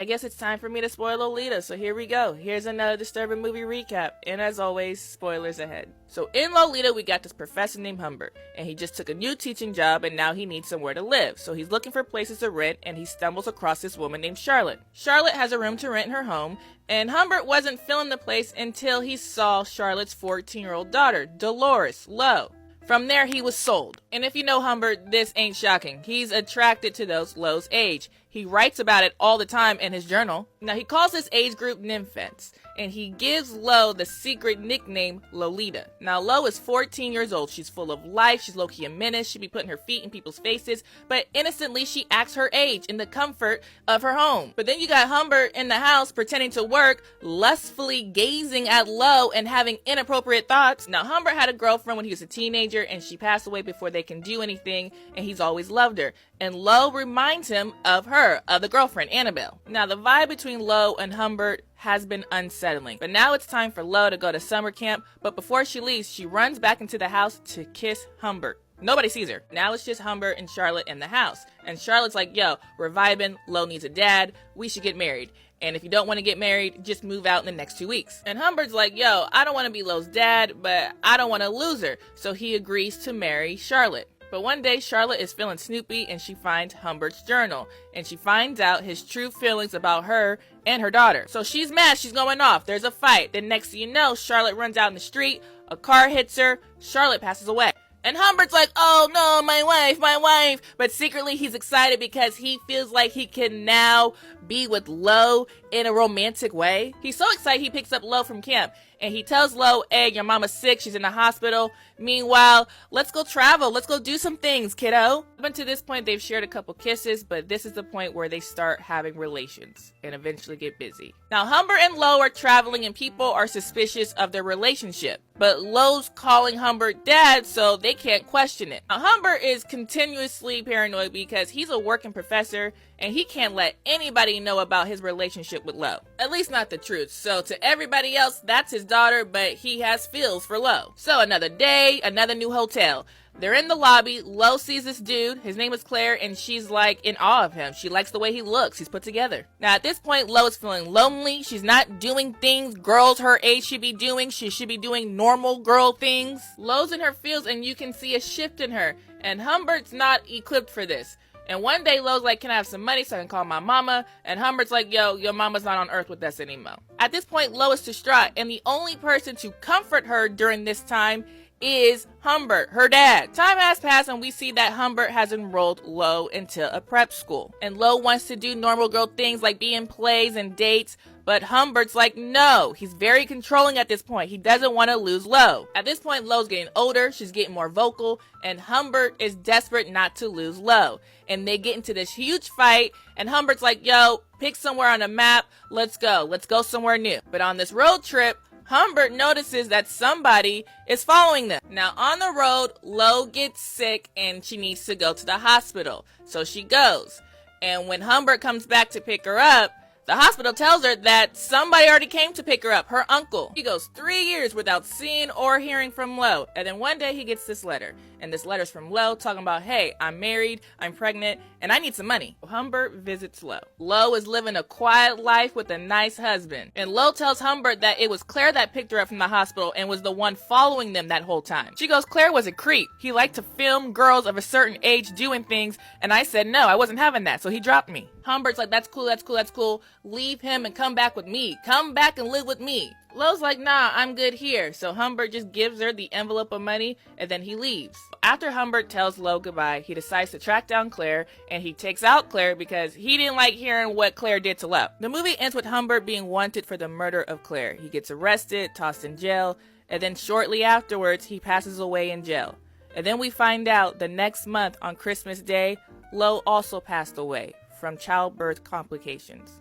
I guess it's time for me to spoil Lolita, so here we go. Here's another disturbing movie recap, and as always, spoilers ahead. So in Lolita, we got this professor named Humbert, and he just took a new teaching job, and now he needs somewhere to live. So he's looking for places to rent, and he stumbles across this woman named Charlotte. Charlotte has a room to rent in her home, and Humbert wasn't feeling the place until he saw Charlotte's 14-year-old daughter, Dolores, Lo. From there, he was sold. And if you know Humbert, this ain't shocking. He's attracted to those Lo's age. He writes about it all the time in his journal. Now, he calls this age group nymphets, and he gives Lo the secret nickname Lolita. Now, Lo is 14 years old. She's full of life. She's low-key a menace. She be putting her feet in people's faces, but innocently, she acts her age in the comfort of her home. But then you got Humbert in the house pretending to work, lustfully gazing at Lo and having inappropriate thoughts. Now, Humbert had a girlfriend when he was a teenager, and she passed away before they can do anything, and he's always loved her. And Lo reminds him of her, of the girlfriend, Annabelle. Now, the vibe between Lo and Humbert has been unsettling. But now it's time for Lo to go to summer camp, but before she leaves, she runs back into the house to kiss Humbert. Nobody sees her. Now it's just Humbert and Charlotte in the house. And Charlotte's like, yo, we're vibing, Lo needs a dad, we should get married. And if you don't want to get married, just move out in the next 2 weeks. And Humbert's like, yo, I don't want to be Lo's dad, but I don't want to lose her. So he agrees to marry Charlotte. But one day, Charlotte is feeling snoopy and she finds Humbert's journal. And she finds out his true feelings about her and her daughter. So she's mad, she's going off. There's a fight. Then next thing you know, Charlotte runs out in the street. A car hits her. Charlotte passes away. And Humbert's like, oh no, my wife. But secretly he's excited because he feels like he can now be with Lo in a romantic way. He's so excited he picks up Lo from camp. And he tells Lo, hey, your mama's sick, she's in the hospital. Meanwhile, let's go travel, let's go do some things, kiddo. Up until this point, they've shared a couple kisses, but this is the point where they start having relations and eventually get busy. Now, Humbert and Lo are traveling and people are suspicious of their relationship. But Lo's calling Humbert dad, so they can't question it. Now, Humbert is continuously paranoid because he's a working professor and he can't let anybody know about his relationship with Lo. At least not the truth. So to everybody else, that's his daughter, but he has feels for Lo. So another day, another new hotel. They're in the lobby. Lo sees this dude. His name is Claire, and she's like in awe of him. She likes the way he looks. He's put together. Now at this point, Lo is feeling lonely. She's not doing things girls her age should be doing. She should be doing normal girl things. Lo's in her feels, and you can see a shift in her. And Humbert's not equipped for this. And one day, Lo's like, can I have some money so I can call my mama? And Humbert's like, yo, your mama's not on earth with us anymore. At this point, Lo is distraught, and the only person to comfort her during this time is Humbert, her dad. Time has passed and we see that Humbert has enrolled Lo into a prep school. And Lo wants to do normal girl things like be in plays and dates, but Humbert's like, no. He's very controlling at this point. He doesn't want to lose Lo. At this point, Lo's getting older, she's getting more vocal, and Humbert is desperate not to lose Lo. And they get into this huge fight, and Humbert's like, yo, pick somewhere on a map, let's go somewhere new. But on this road trip, Humbert notices that somebody is following them. Now on the road, Lo gets sick and she needs to go to the hospital. So she goes. And when Humbert comes back to pick her up, the hospital tells her that somebody already came to pick her up, her uncle. He goes 3 years without seeing or hearing from Lo. And then one day he gets this letter. And this letter's from Lo talking about, hey, I'm married, I'm pregnant, and I need some money. Humbert visits Lo. Lo is living a quiet life with a nice husband. And Lo tells Humbert that it was Claire that picked her up from the hospital and was the one following them that whole time. She goes, Claire was a creep. He liked to film girls of a certain age doing things, and I said no, I wasn't having that, so he dropped me. Humbert's like, that's cool. Leave him and come back with me. Come back and live with me. Lo's like, nah, I'm good here. So Humbert just gives her the envelope of money and then he leaves. After Humbert tells Lo goodbye, he decides to track down Claire and he takes out Claire because he didn't like hearing what Claire did to Lo. The movie ends with Humbert being wanted for the murder of Claire. He gets arrested, tossed in jail, and then shortly afterwards, he passes away in jail. And then we find out the next month on Christmas Day, Lo also passed away from childbirth complications.